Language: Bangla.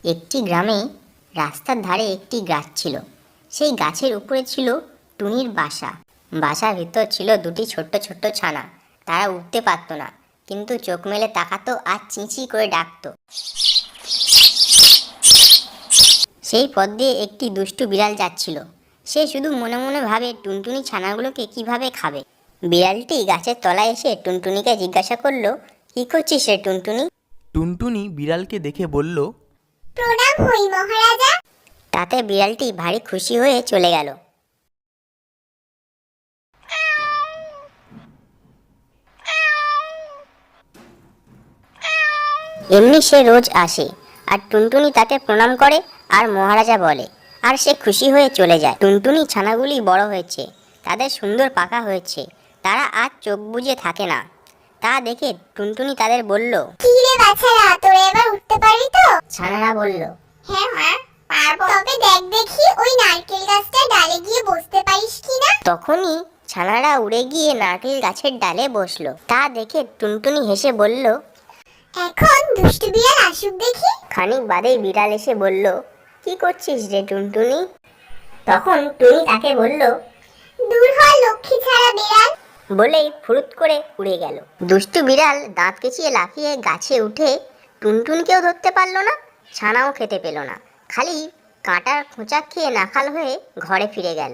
একটি গ্রামে রাস্তার ধারে একটি গাছ ছিল। সেই গাছের উপরে ছিল টুনির বাসা। বাসার ভিতর ছিল দুটি ছোট্ট ছোট্ট ছানা। তারা উঠতে পারতো না, কিন্তু চোখ মেলে তাকাতো আর চিঁচি করে ডাকতো। সেই পথ দিয়ে একটি দুষ্টু বিড়াল যাচ্ছিল। সে শুধু মনে মনে ভাবে টুনটুনি ছানাগুলোকে কিভাবে খাবে। বিড়ালটি গাছের তলায় এসে টুনটুনিকে জিজ্ঞাসা করলো, কি করছিস রে টুনটুনি? টুনটুনি বিড়ালকে দেখে বলল, প্রণাম হই মহারাজা। তাতে বিড়ালটি ভারী খুশি হয়ে চলে গেল। এমনি সে রোজ আসে, আর টুনটুনি তাকে প্রণাম করে আর মহারাজা বলে, আর সে খুশি হয়ে চলে যায়। টুনটুনি ছানাগুলি বড় হয়েছে, তাদের সুন্দর পাখা হয়েছে, তারা আর চোখ বুজে থাকে না। তা দেখে টুনটুনি তাদের বলল, কি রে বাছারা, তোরা এবার উঠতে পারবি তো? ছানারা বলল, হ্যাঁ মা, পারবো। তবে দেখ দেখি ওই নারকেল গাছটা ডালে গিয়ে বসতে পারিস কিনা। তখনই ছানারা উড়ে গিয়ে নারকেল গাছের ডালে বসলো। তা দেখে টুনটুনি হেসে বলল, এখন দুষ্টু বিড়াল আসুক দেখি। খানিক বাদেই বিড়াল এসে বলল, কি করছিস রে টুনটুনি? তখন টুনি তাকে বলল, দূর হ লক্ষ্মী ছাড়া বিড়াল। বলেই ফুরুত করে উড়ে গেল। দুষ্টু বিড়াল দাঁত কেচিয়ে লাফিয়ে গাছে উঠে টুনটুনিকেও ধরতে পারলো না, ছানাও খেতে পেল না, খালি কাঁটার খোঁচা খেয়ে নাকাল হয়ে ঘরে ফিরে গেল।